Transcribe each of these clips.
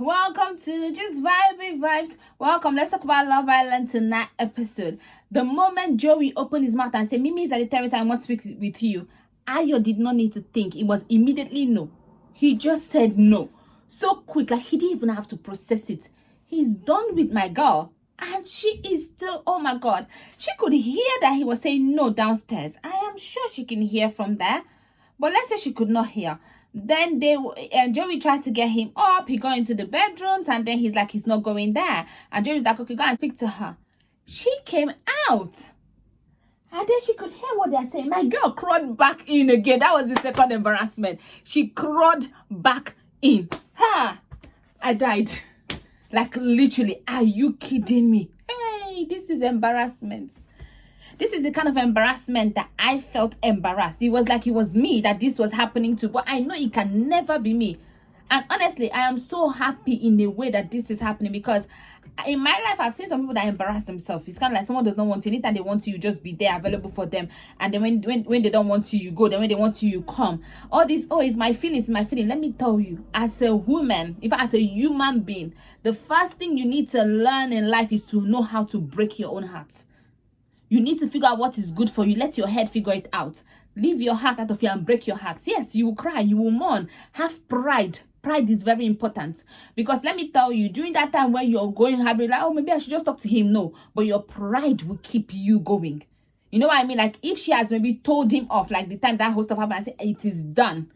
welcome to Just Vibey Vibes. Welcome. Let's talk about Love Island tonight episode. The moment Joey opened his mouth and said, Mimii is at the terrace, I want to speak with you, Ayo did not need to think. It was immediately no. He just said no. So quick, like he didn't even have to process it. He's done with my girl. And she is still, oh my God. She could hear that he was saying no downstairs. I am sure she can hear from there. But let's say she could not hear. Then Joey tried to get him up. He got into the bedrooms and then he's like, he's not going there. And Joey's like, okay, go and speak to her. She came out. And then she could hear what they're saying. My girl crawled back in again. That was the second embarrassment. She crawled back in. Ha! I died. Like literally, are you kidding me? Hey, this is embarrassment. This is the kind of embarrassment that I felt embarrassed. It was like it was me that this was happening to, but I know it can never be me. And honestly, I am so happy in a way that this is happening because in my life, I've seen some people that embarrass themselves. It's kind of like someone does not want you. Anytime they want you, you just be there available for them. And then when they don't want you, you go. Then when they want you, you come. All this, oh, it's my feeling, it's my feeling. Let me tell you, as a woman, if as a human being, the first thing you need to learn in life is to know how to break your own heart. You need to figure out what is good for you. Let your head figure it out. Leave your heart out of you and break your heart. Yes, you will cry. You will mourn. Have pride. Pride is very important. Because let me tell you, during that time when you're going happy, like, oh, maybe I should just talk to him. No. But your pride will keep you going. You know what I mean? Like, if she has maybe told him off, like the time that whole stuff happened, and say, it is done.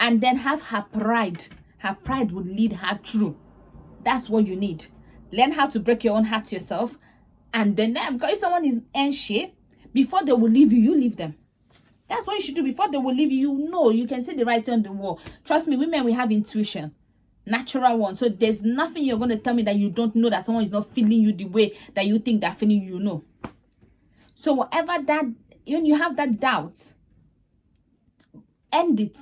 And then have her pride. Her pride will lead her through. That's what you need. Learn how to break your own heart yourself. And then, because if someone is in shit, before they will leave you, you leave them. That's what you should do. Before they will leave you, you know, you can see the writing on the wall. Trust me, women, we have intuition. Natural one. So there's nothing you're going to tell me that you don't know that someone is not feeling you the way that you think they're feeling you, know. So whatever that, when you have that doubt, end it.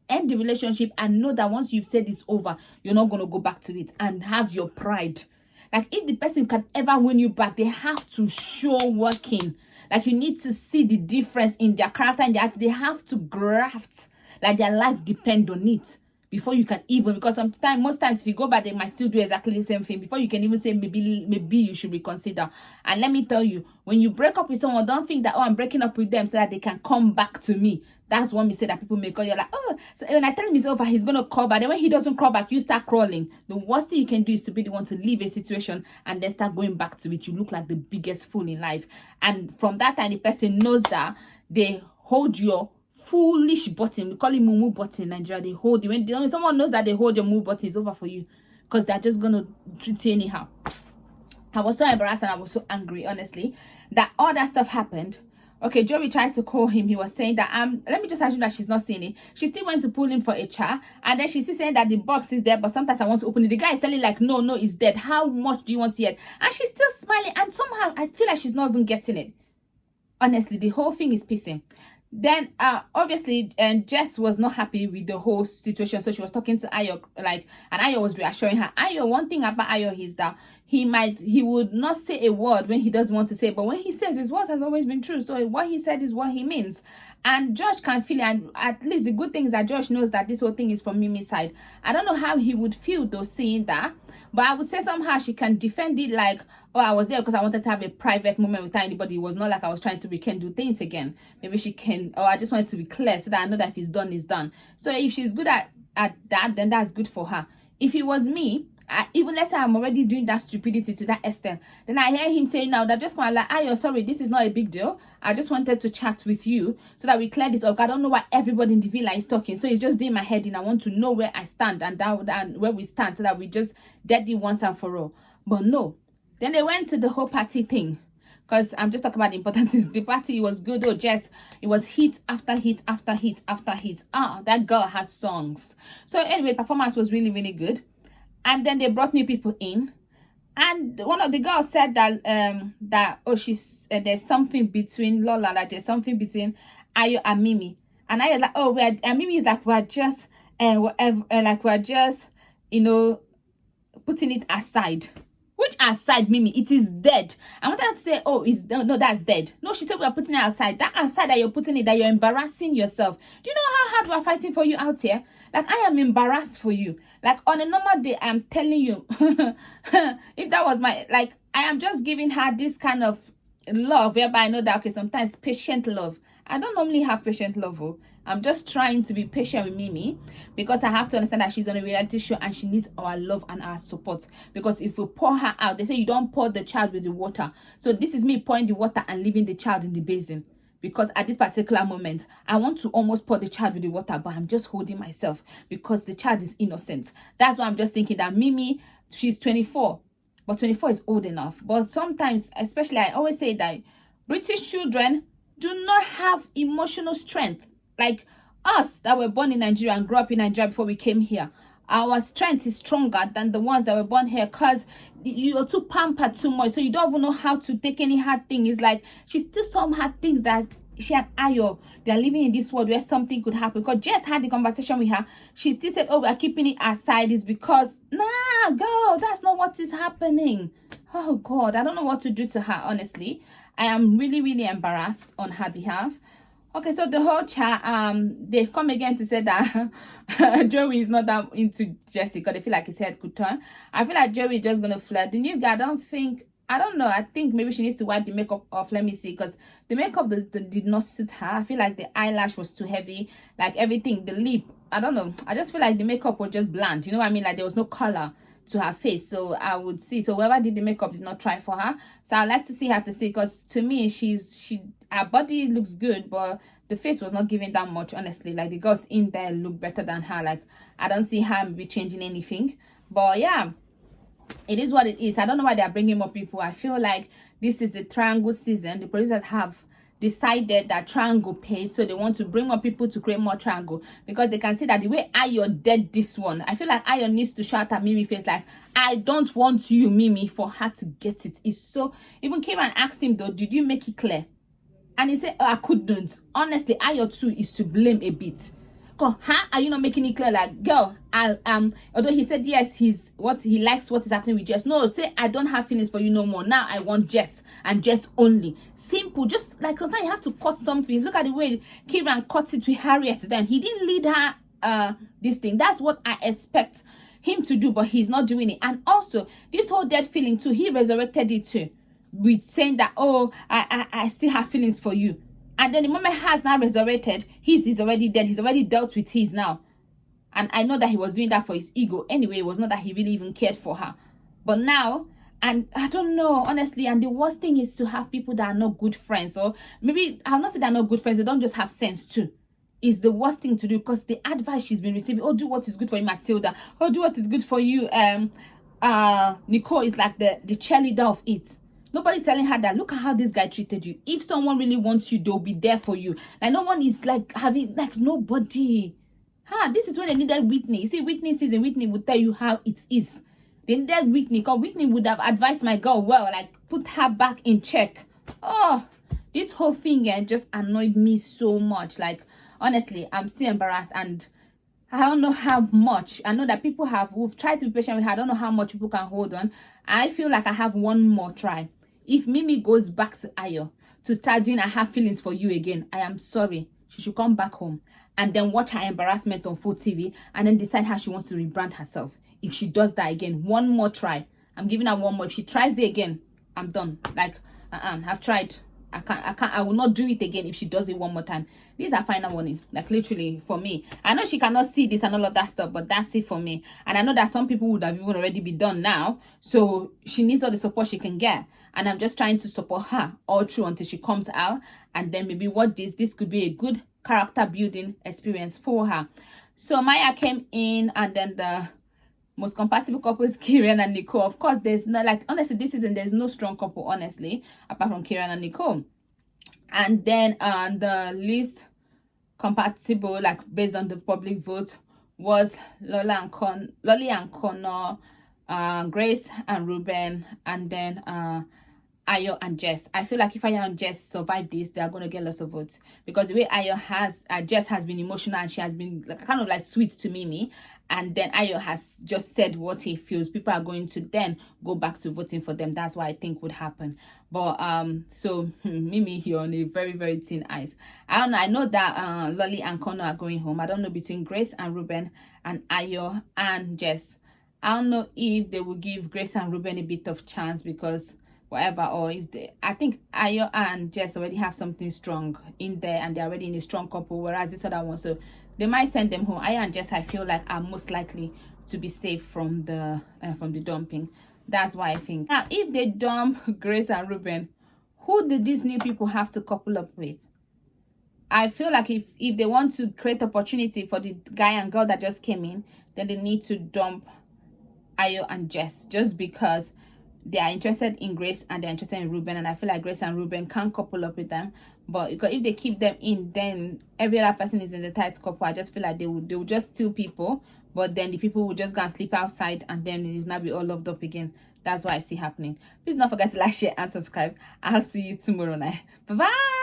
End the relationship and know that once you've said it's over, you're not going to go back to it and have your pride. Like, if the person can ever win you back, they have to show working. Like, you need to see the difference in their character and their attitude. They have to graft. Like, their life depend on it. Before you can even, because most times if you go back, they might still do exactly the same thing. Before you can even say, maybe you should reconsider. And let me tell you, when you break up with someone, don't think that, oh, I'm breaking up with them so that they can come back to me. That's one mistake that people make. Because you're like, oh, so when I tell him it's over, he's going to call back. Then when he doesn't call back, you start crawling. The worst thing you can do is to be the one to leave a situation and then start going back to it. You look like the biggest fool in life. And from that time, the person knows that they hold your foolish button. We call it mumu button in Nigeria. They hold you. When someone knows that they hold your mumu button, it's over for you. Because they're just going to treat you anyhow. I was so embarrassed and I was so angry, honestly, that all that stuff happened. Okay, Joey tried to call him. He was saying that, let me just assume that she's not seeing it. She still went to pull him for a chat. And then she's still saying that the box is there, but sometimes I want to open it. The guy is telling like, no, it's dead. How much do you want to hear it? And she's still smiling. And somehow I feel like she's not even getting it. Honestly, the whole thing is pissing. Then obviously Jess was not happy with the whole situation, so she was talking to Ayo, like, and Ayo was reassuring her. Ayo, one thing about Ayo is that he would not say a word when he doesn't want to say, but when he says his words has always been true. So what he said is what he means. And Josh can feel it, and at least the good thing is that Josh knows that this whole thing is from Mimi's side. I don't know how he would feel though seeing that, but I would say somehow she can defend it like, oh, I was there because I wanted to have a private moment without anybody. It was not like I was trying to rekindle things again. Maybe she can, or I just wanted to be clear so that I know that if it's done, it's done. So if she's good at that, then that's good for her. If it was me, even let's say I'm already doing that stupidity to that extent, then I hear him saying now that just kind of like, Ayo, sorry, this is not a big deal. I just wanted to chat with you so that we clear this up. I don't know why everybody in the villa is talking. So it's just doing my head in. I want to know where I stand and where we stand so that we just dead it once and for all. But no. Then they went to the whole party thing. Because I'm just talking about the importance. The party was good. Oh, Jess, it was hit after hit after hit after hit. That girl has songs. So anyway, performance was really, really good. And then they brought new people in. And one of the girls said that there's something between Lola, that there's something between Ayo and Mimii. And Ayo's like, oh, and Mimii is like, we're just, we're just, putting it aside. Which Which outside, Mimi? It is dead. I wanted her to say, oh, no, that's dead. No, she said we are putting it outside. That outside that you're putting it, that you're embarrassing yourself. Do you know how hard we're fighting for you out here? Like, I am embarrassed for you. Like, on a normal day, I'm telling you, if that was my, like, I am just giving her this kind of love, whereby I know that, okay, sometimes patient love. I don't normally have patient love. Oh. I'm just trying to be patient with Mimi, because I have to understand that she's on a reality show and she needs our love and our support. Because if we pour her out, they say you don't pour the child with the water. So this is me pouring the water and leaving the child in the basin. Because at this particular moment, I want to almost pour the child with the water, but I'm just holding myself because the child is innocent. That's why I'm just thinking that Mimi, she's 24, but 24 is old enough. But sometimes, especially, I always say that British children do not have emotional strength. Like us that were born in Nigeria and grew up in Nigeria before we came here. Our strength is stronger than the ones that were born here, because you're too pampered too much. So you don't even know how to take any hard thing. It's like she still some hard things that she and Ayo, they are living in this world where something could happen. Because Jess had the conversation with her. She still said, oh, we are keeping it aside. It's because, nah, girl, that's not what is happening. Oh, God, I don't know what to do to her, honestly. I am really, really embarrassed on her behalf. Okay, so the whole chat, they've come again to say that Joey is not that into Jessica. They feel like his head could turn. I feel like Joey is just gonna flirt. The new guy, I don't know. I think maybe she needs to wipe the makeup off. Let me see, because the makeup did not suit her. I feel like the eyelash was too heavy. Like everything, the lip, I don't know. I just feel like the makeup was just bland. You know what I mean? Like there was no color to her face. So I would see. So whoever did the makeup did not try for her. So I'd like to see her to see, because to me, her body looks good, but the face was not giving that much, honestly. Like the girls in there look better than her. Like I don't see her maybe changing anything. But yeah, it is what it is. I don't know why they are bringing more people. I feel like this is the triangle season. The producers have decided that triangle pays, so they want to bring more people to create more triangle, because they can see that the way Ayo did this one, I feel like Ayo needs to shout at Mimi face like, I don't want you, Mimi, for her to get it. It's so, even Kieran asked him though, did you make it clear? And he said, oh, I couldn't. Honestly, Ayo too is to blame a bit. Cause how are you not making it clear? Like, girl, although he said yes, he likes what is happening with Jess. No, say I don't have feelings for you no more. Now I want Jess and Jess only. Simple. Just like sometimes you have to cut something. Look at the way Kieran cut it with Harriet. Then he didn't lead her this thing. That's what I expect him to do, but he's not doing it. And also this whole dead feeling too, he resurrected it too, with saying that, oh, I still have feelings for you. And then the moment has now resurrected, he's already dead. He's already dealt with his now. And I know that he was doing that for his ego. Anyway, it was not that he really even cared for her. But now, and I don't know, honestly, and the worst thing is to have people that are not good friends. Or maybe, I'll not say they're not good friends, they don't just have sense too. Is the worst thing to do, because the advice she's been receiving, oh, do what is good for you, Matilda. Oh, do what is good for you, Nicole, is like the cheerleader of it. Nobody's telling her that, look at how this guy treated you. If someone really wants you, they'll be there for you. Like, no one is like having, like, nobody. This is when they needed Whitney. You see, Whitney season, Whitney would tell you how it is. They needed Whitney, because Whitney would have advised my girl well, like, put her back in check. Oh, this whole thing just annoyed me so much. Like, honestly, I'm still embarrassed, and I don't know how much. I know that people who've tried to be patient with her. I don't know how much people can hold on. I feel like I have one more try. If Mimi goes back to Ayo to start doing I have feelings for you again, I am sorry. She should come back home and then watch her embarrassment on full TV and then decide how she wants to rebrand herself. If she does that again, one more try. I'm giving her one more. If she tries it again, I'm done. Like, I've tried. I will not do it again if she does it one more time. These are final warning, like literally for me. I know she cannot see this and all of that stuff, but that's it for me. And I know that some people would have even already been done now, so she needs all the support she can get, and I'm just trying to support her all through until she comes out, and then maybe this could be a good character building experience for her. So Maya came in, and then the most compatible couple is Kieran and Nicole. Of course, there's no, like, honestly, this season there's no strong couple, honestly, apart from Kieran and Nicole. And then the least compatible, like based on the public vote, was Lolly and Connor, Grace and Ruben, and then Ayo and Jess. I feel like if Ayo and Jess survive this, they are going to get lots of votes, because the way Ayo has Jess has been emotional, and she has been like kind of like sweet to Mimii, and then Ayo has just said what he feels. People are going to then go back to voting for them. That's what I think would happen. But so Mimii here on a very, very thin ice. I don't know. I know that Lolly and Connor are going home. I don't know between Grace and Ruben and Ayo and Jess. I don't know if they will give Grace and Ruben a bit of chance, because whatever, or if they, I think Ayo and Jess already have something strong in there, and they're already in a strong couple, whereas this other one, so they might send them home. Ayo and Jess, I feel like, are most likely to be safe from the dumping. That's why I think. Now, if they dump Grace and Ruben, who did these new people have to couple up with? I feel like if they want to create opportunity for the guy and girl that just came in, then they need to dump Ayo and Jess, just because they are interested in Grace and they're interested in Ruben, and I feel like Grace and Ruben can't couple up with them. But because if they keep them in, then every other person is in the tight couple. I just feel like they will just steal people, but then the people will just go and sleep outside, and then it will not be all loved up again. That's what I see happening. Please don't forget to like, share, and subscribe. I'll see you tomorrow night. Bye bye.